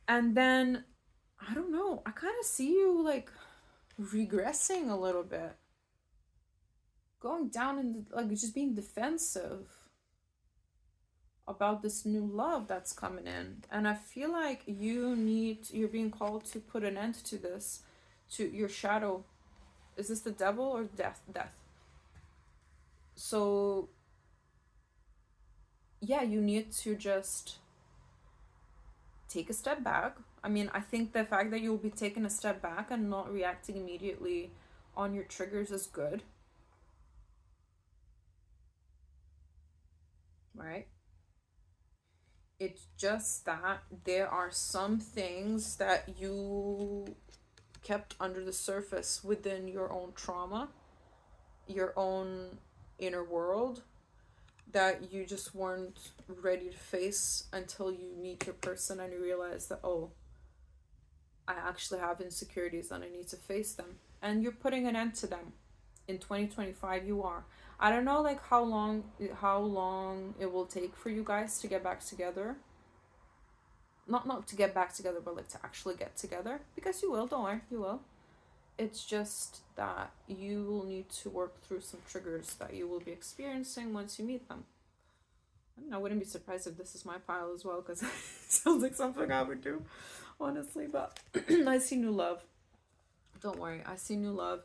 And then I don't know, I kind of see you like regressing a little bit, going down in like just being defensive about this new love that's coming in. And I feel like you're being called to put an end to this, to your shadow. Is this the devil or death? So yeah, you need to just take a step back. I mean, I think the fact that you'll be taking a step back and not reacting immediately on your triggers is good. Right? It's just that there are some things that you kept under the surface within your own trauma, your own inner world, that you just weren't ready to face until you meet your person and you realize that, oh, I actually have insecurities and I need to face them. And you're putting an end to them. In 2025 you are. I don't know like how long it will take for you guys to get back together. Not to get back together, but like to actually get together. Because you will, don't worry, you will. It's just that you will need to work through some triggers that you will be experiencing once you meet them. I wouldn't be surprised if this is my pile as well, because it sounds like something I would do, honestly. But I see new love. Don't worry, I see new love.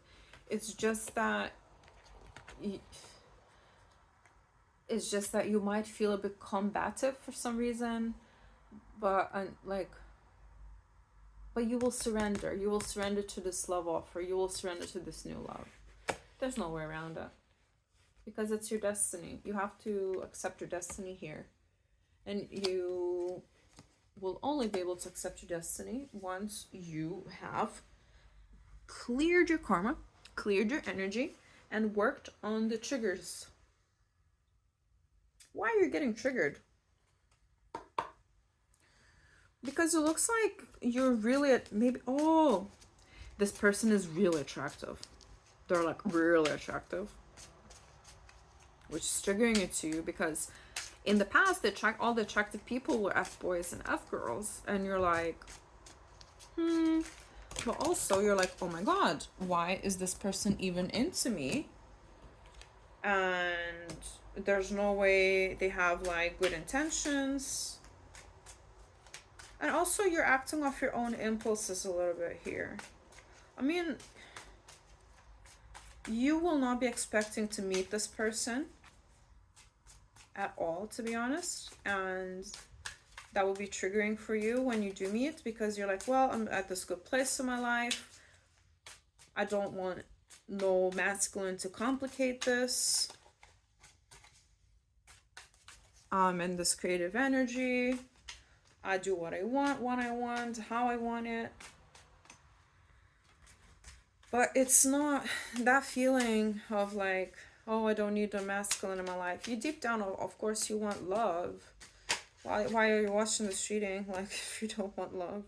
It's just that you might feel a bit combative for some reason, but but you will surrender. You will surrender to this love offer. You will surrender to this new love. There's no way around it. Because it's your destiny. You have to accept your destiny here. And you will only be able to accept your destiny once you have cleared your karma, cleared your energy, and worked on the triggers. Why are you getting triggered? Because it looks like you're really this person is really attractive. They're like really attractive, which is triggering it to you, because in the past all the attractive people were F-boys and F-girls, and you're like, but also you're like, oh my god, why is this person even into me? And there's no way they have like good intentions. And also you're acting off your own impulses a little bit here. I mean, you will not be expecting to meet this person at all, to be honest. And that will be triggering for you when you do meet, because you're like, well, I'm at this good place in my life. I don't want no masculine to complicate this. I'm in this creative energy. I do what I want, when I want, how I want it. But it's not that feeling of like, oh, I don't need a masculine in my life. You deep down, of course, you want love. Why are you watching this cheating? Like, if you don't want love.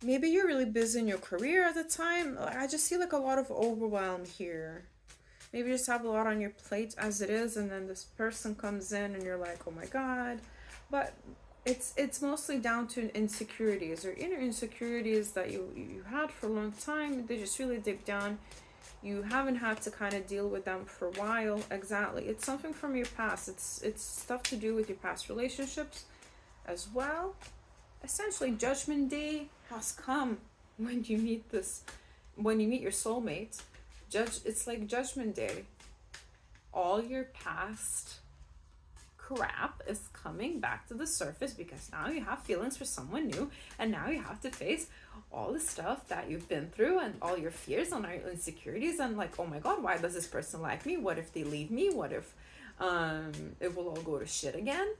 Maybe you're really busy in your career at the time. Like, I just see like a lot of overwhelm here. Maybe you just have a lot on your plate as it is, and then this person comes in and you're like, oh my god. But it's mostly down to insecurities or inner insecurities that you had for a long time. They just really deep down. You haven't had to kind of deal with them for a while. Exactly. It's something from your past. It's stuff to do with your past relationships as well. Essentially, Judgment Day has come when you meet your soulmate. It's like Judgment Day. All your past crap is coming back to the surface, because now you have feelings for someone new, and now you have to face all the stuff that you've been through and all your fears and all your insecurities, and like, oh my god, why does this person like me? What if they leave me? What if it will all go to shit again?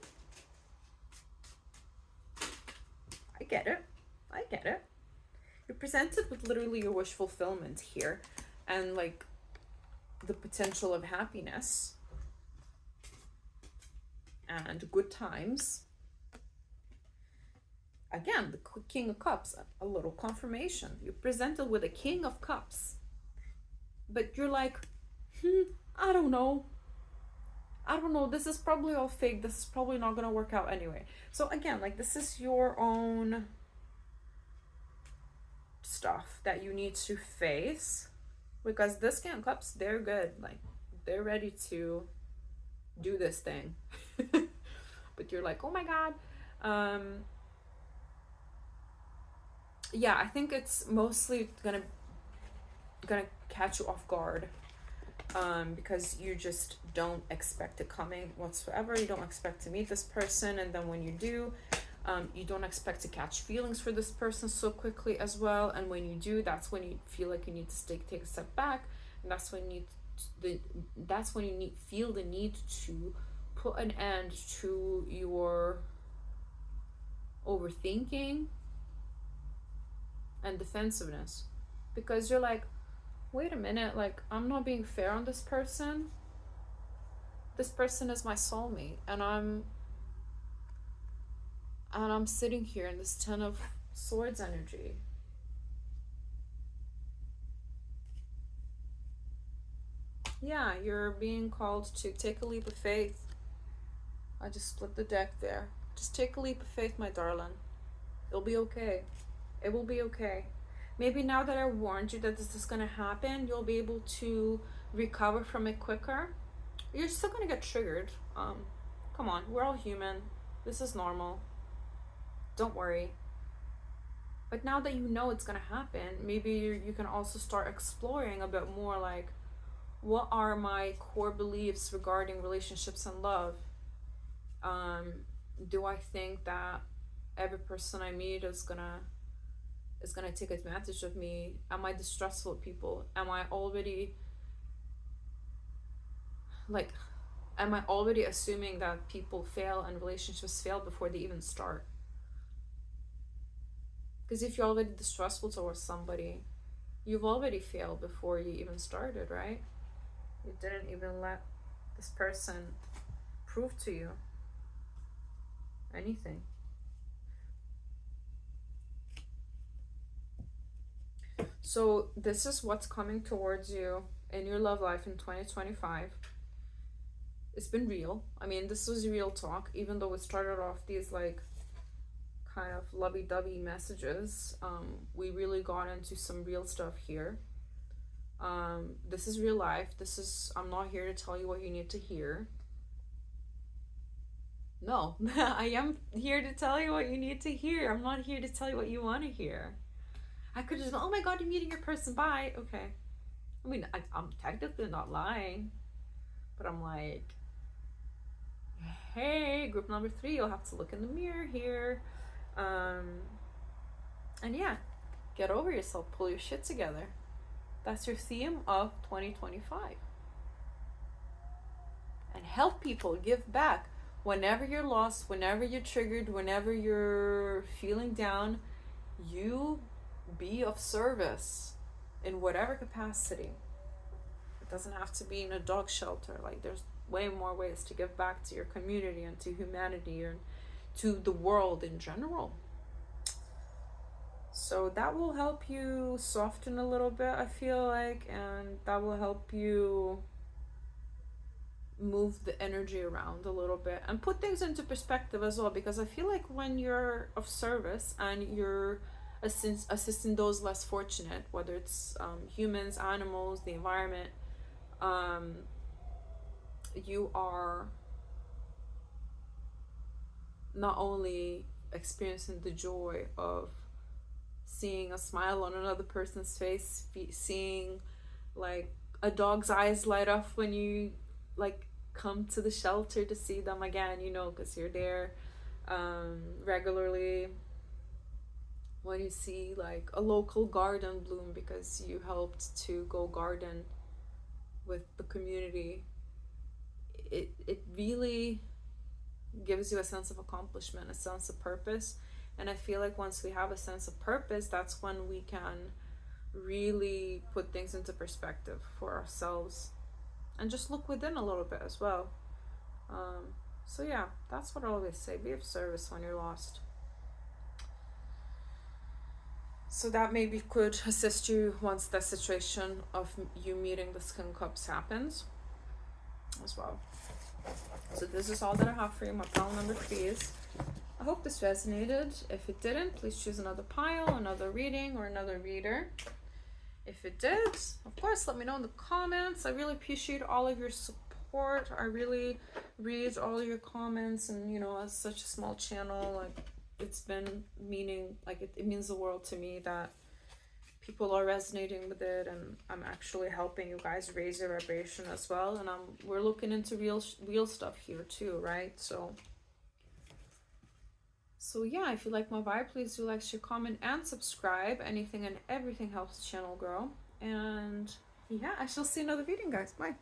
I get it. You're presented with literally your wish fulfillment here, and like the potential of happiness and good times. Again, the King of Cups, a little confirmation. You're presented with a King of Cups, but you're like, I don't know, this is probably all fake, this is probably not gonna work out anyway. So again, like, this is your own stuff that you need to face, because this King of Cups, they're good, like, they're ready to do this thing. But you're like, oh my god. Yeah, I think it's mostly gonna catch you off guard, because you just don't expect it coming whatsoever. You don't expect to meet this person, and then when you do, you don't expect to catch feelings for this person so quickly as well. And when you do, that's when you feel like you need to take a step back, and that's when you feel the need to put an end to your overthinking and defensiveness, because you're like, wait a minute, like, I'm not being fair on this person. This person is my soulmate, and I'm sitting here in this Ten of Swords energy. Yeah, you're being called to take a leap of faith. I just split the deck there. Just take a leap of faith, my darling. It'll be okay. It will be okay. Maybe now that I warned you that this is going to happen, you'll be able to recover from it quicker. You're still going to get triggered. Come on, we're all human. This is normal. Don't worry. But now that you know it's going to happen, maybe you can also start exploring a bit more, like, what are my core beliefs regarding relationships and love? Do I think that every person I meet is gonna take advantage of me? Am I distrustful of people? Am I already assuming that people fail and relationships fail before they even start? Because if you're already distrustful towards somebody, you've already failed before you even started, right? You didn't even let this person prove to you anything. So this is what's coming towards you in your love life in 2025. It's been real. I mean, this was real talk, even though it started off these like kind of lovey-dovey messages. We really got into some real stuff here. This is real life. I'm not here to tell you what you need to hear. No, I am here to tell you what you need to hear. I'm not here to tell you what you want to hear. I could just, oh my god, you're meeting your person, bye. Okay. I mean, I'm technically not lying, but I'm like, hey, group number 3, you'll have to look in the mirror here. And yeah, get over yourself, pull your shit together. That's your theme of 2025. And help people, give back. Whenever you're lost, whenever you're triggered, whenever you're feeling down, you be of service in whatever capacity. It doesn't have to be in a dog shelter. Like, there's way more ways to give back to your community and to humanity and to the world in general. So that will help you soften a little bit, I feel like, and that will help you move the energy around a little bit and put things into perspective as well, because I feel like when you're of service and you're assisting those less fortunate, whether it's humans, animals, the environment, you are not only experiencing the joy of seeing a smile on another person's face, seeing like a dog's eyes light up when you like come to the shelter to see them again, you know, because you're there regularly, when you see like a local garden bloom because you helped to go garden with the community, it really gives you a sense of accomplishment, a sense of purpose. And I feel like once we have a sense of purpose, that's when we can really put things into perspective for ourselves and just look within a little bit as well. So yeah, that's what I always say, be of service when you're lost. So that maybe could assist you once the situation of you meeting the Skin Cups happens as well. So this is all that I have for you, my pile number 3s. I hope this resonated. If it didn't, please choose another pile, another reading, or another reader. If it did, of course, let me know in the comments. I really appreciate all of your support. I really read all your comments, and you know, as such a small channel, like, it's been meaning, like, it means the world to me that people are resonating with it, and I'm actually helping you guys raise your vibration as well. And we're looking into real stuff here too, right? So yeah, if you like my vibe, please do like, share, comment, and subscribe. Anything and everything helps the channel grow. And yeah, I shall see you in another video, guys. Bye.